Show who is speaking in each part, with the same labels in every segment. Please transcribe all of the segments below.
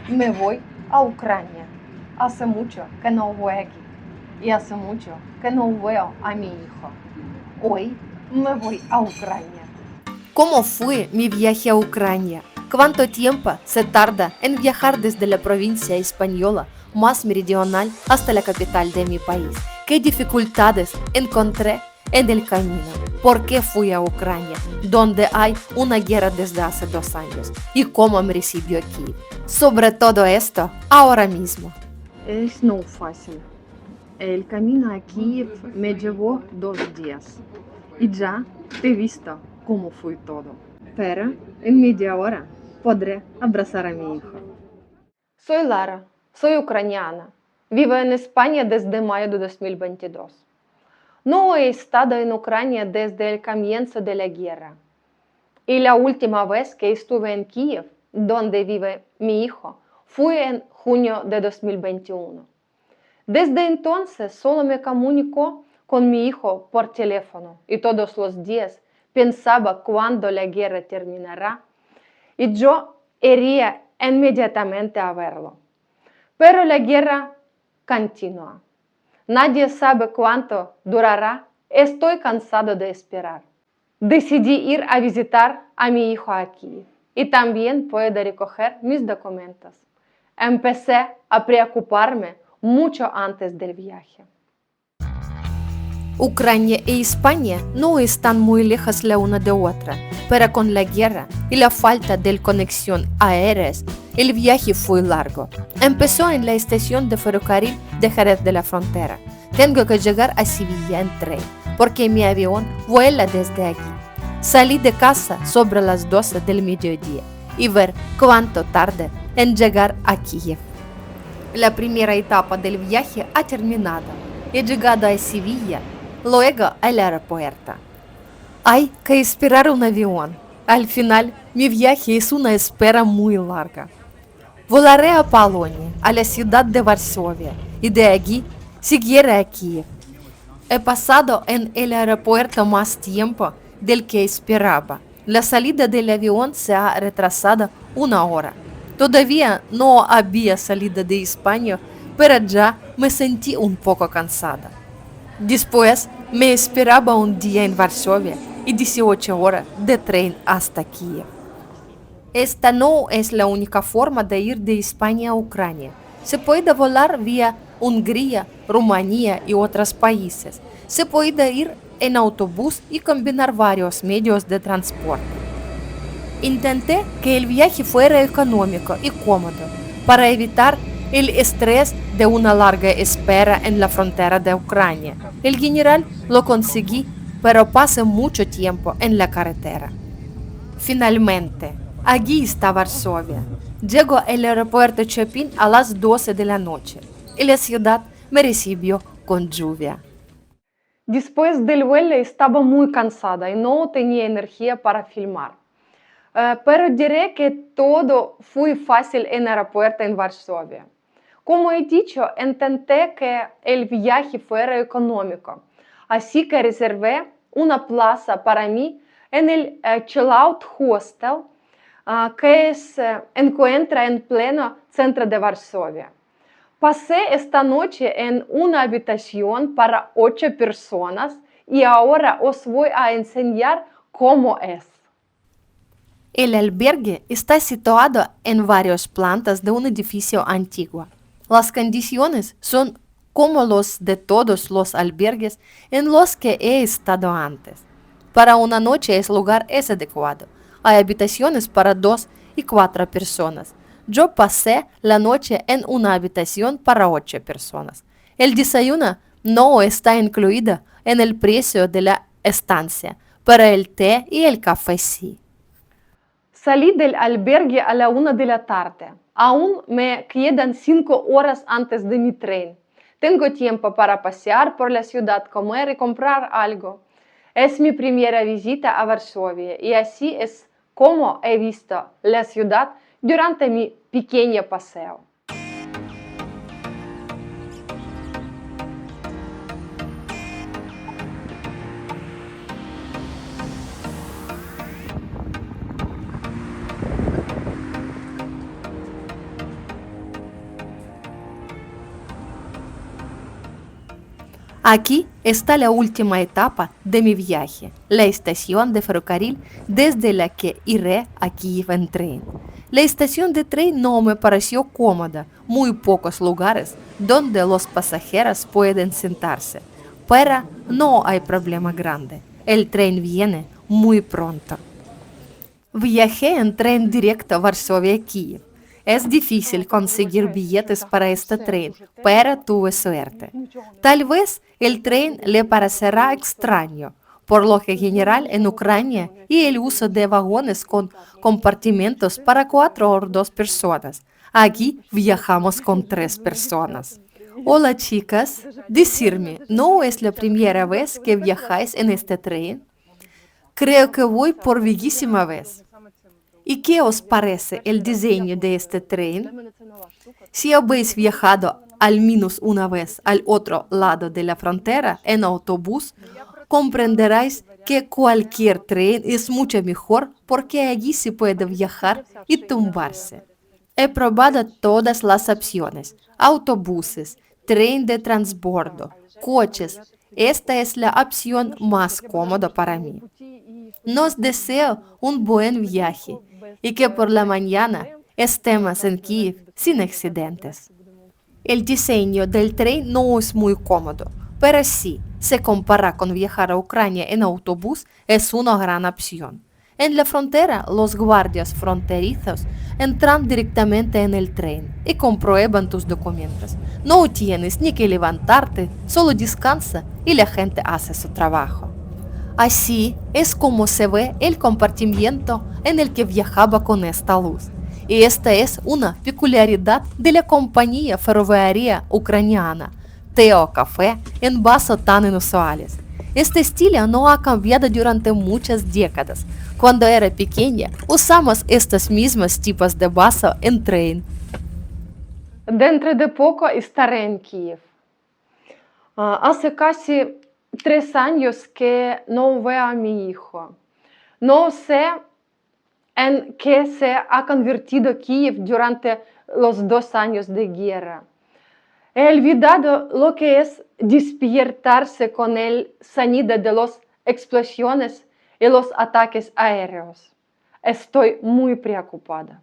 Speaker 1: Me voy a Ucrania. Hace mucho que no voy aquí y hace mucho que no veo a mi hijo. Hoy me voy a Ucrania.
Speaker 2: ¿Cómo fue mi viaje a Ucrania? ¿Cuánto tiempo se tarda en viajar desde la provincia española más meridional hasta la capital de mi país? ¿Qué dificultades encontré en el camino? ¿Por qué fui a Ucrania, donde hay una guerra desde hace 2 años? ¿Y cómo me recibió aquí? Sobre todo esto, ahora mismo.
Speaker 1: Es no fácil. El camino a Kiev me llevó 2 días y ya te he visto cómo fue todo. Pero en media hora podré abrazar a mi hijo. Soy Lara, soy ucraniana. Vivo en España desde mayo de 2022. No he estado en Ucrania desde el comienzo de la guerra. Y la última vez que estuve en Kiev, donde vive mi hijo, fue en junio de 2021. Desde entonces solo me comunico con mi hijo por teléfono y todos los días pensaba cuándo la guerra terminará y yo iría inmediatamente a verlo. Pero la guerra continúa. Nadie sabe cuánto durará. Estoy cansado de esperar. Decidí ir a visitar a mi hijo aquí y también puedo recoger mis documentos. Empecé a preocuparme mucho antes del viaje.
Speaker 2: Ucrania y España no están muy lejos la una de otra, pero con la guerra y la falta de conexión aéreas, el viaje fue largo. Empezó en la estación de ferrocarril de Jerez de la Frontera. Tengo que llegar a Sevilla en tren, porque mi avión vuela desde aquí. Salí de casa sobre las 12 del mediodía y ver cuánto tarde en llegar a Kiev. La primera etapa del viaje ha terminado. He llegado a Sevilla, luego al aeropuerto. Hay que esperar un avión. Al final, mi viaje es una espera muy larga. Volaré a Polonia, a la ciudad de Varsovia, y de allí seguiré a Kiev. He pasado en el aeropuerto más tiempo del que esperaba. La salida del avión se ha retrasado 1 hora. Todavía no había salido de España, pero ya me sentí un poco cansada. Después me esperaba un día en Varsovia y 18 horas de tren hasta Kiev. Esta no es la única forma de ir de España a Ucrania. Se puede volar vía Hungría, Rumanía y otros países. Se puede ir en autobús y combinar varios medios de transporte. Intenté que el viaje fuera económico y cómodo para evitar el estrés de una larga espera en la frontera de Ucrania. El general lo conseguí, pero pasé mucho tiempo en la carretera. Finalmente, allí está Varsovia. Llego al aeropuerto Chopin a las 12 de la noche y la ciudad me recibió con lluvia.
Speaker 1: Después del vuelo estaba muy cansada y no tenía energía para filmar. Pero diré que todo fue fácil en el aeropuerto en Varsovia. Como he dicho, intenté que el viaje fuera económico, así que reservé una plaza para mí en el Chill Out Hostel, que se encuentra en pleno centro de Varsovia. Pasé esta noche en una habitación para 8 personas y ahora os voy a enseñar cómo es.
Speaker 2: El albergue está situado en varias plantas de un edificio antiguo. Las condiciones son como los de todos los albergues en los que he estado antes. Para una noche el lugar es adecuado. Hay habitaciones para 2 y 4 personas. Yo pasé la noche en una habitación para 8 personas. El desayuno no está incluido en el precio de la estancia, pero el té y el café sí.
Speaker 1: Salí del albergue a la 1 de la tarde. Aún me quedan 5 horas antes de mi tren. Tengo tiempo para pasear por la ciudad, comer y comprar algo. Es mi primera visita a Varsovia y así es como he visto la ciudad durante mi pequeño paseo.
Speaker 2: Aquí está la última etapa de mi viaje, la estación de ferrocarril desde la que iré a Kiev en tren. La estación de tren no me pareció cómoda, muy pocos lugares donde los pasajeros pueden sentarse, pero no hay problema grande, el tren viene muy pronto. Viajé en tren directo a Varsovia-Kiev. Es difícil conseguir billetes para este tren, pero tuve suerte. Tal vez el tren le parecerá extraño, por lo que general en Ucrania y el uso de vagones con compartimentos para 4 o 2 personas. Aquí viajamos con 3 personas. Hola chicas, decirme, ¿no es la primera vez que viajáis en este tren? Creo que voy por vigésima vez. ¿Y qué os parece el diseño de este tren? Si habéis viajado al menos una vez al otro lado de la frontera en autobús, comprenderéis que cualquier tren es mucho mejor porque allí se puede viajar y tumbarse. He probado todas las opciones, autobuses, tren de transbordo, coches. Esta es la opción más cómoda para mí. Nos deseo un buen viaje y que por la mañana estemos en Kiev sin accidentes. El diseño del tren no es muy cómodo, pero si se compara con viajar a Ucrania en autobús, es una gran opción. En la frontera, los guardias fronterizos entran directamente en el tren y comprueban tus documentos. No tienes ni que levantarte, solo descansa y la gente hace su trabajo. Así es como se ve el compartimiento en el que viajaba con esta luz. Y esta es una peculiaridad de la compañía ferroviaria ucraniana, Teo Café, en vasos tan inusuales. Este estilo no ha cambiado durante muchas décadas. Cuando era pequeña, usamos estos mismos tipos de vaso en tren.
Speaker 1: Dentro de poco estaré en Kiev. Hace casi 3 años que no veo a mi hijo. No sé en qué se ha convertido Kiev durante los 2 años de guerra. He olvidado lo que es despertarse con el sonido de las explosiones y los ataques aéreos. Estoy muy preocupada.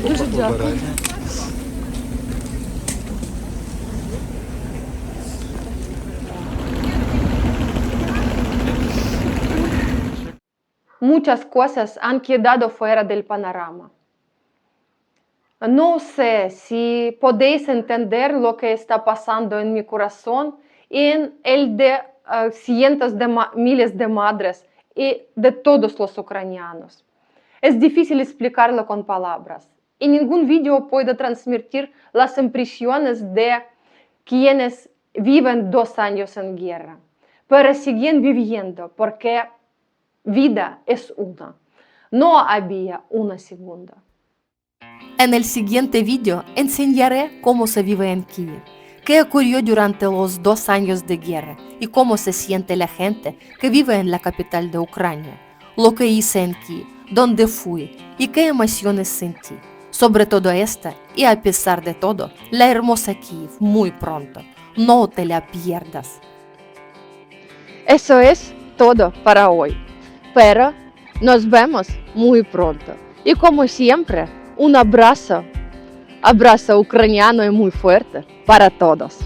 Speaker 1: Дуже дякую. Muchas cosas han quedado fuera del panorama. No sé si podéis entender lo que está pasando en mi corazón y en el de cientos de miles de madres y de todos los ucranianos. Es difícil explicarlo con palabras y ningún video puede transmitir las impresiones de quienes viven 2 años en guerra, pero siguen viviendo porque vida es una. No había una segunda.
Speaker 2: En el siguiente video enseñaré cómo se vive en Kiev, qué ocurrió durante los 2 años de guerra y cómo se siente la gente que vive en la capital de Ucrania, lo que hice en Kiev, dónde fui y qué emociones sentí. Sobre todo esta y a pesar de todo, la hermosa Kiev muy pronto. No te la pierdas.
Speaker 1: Eso es todo para hoy, pero nos vemos muy pronto. Y como siempre, un abrazo ucraniano y muy fuerte para todos.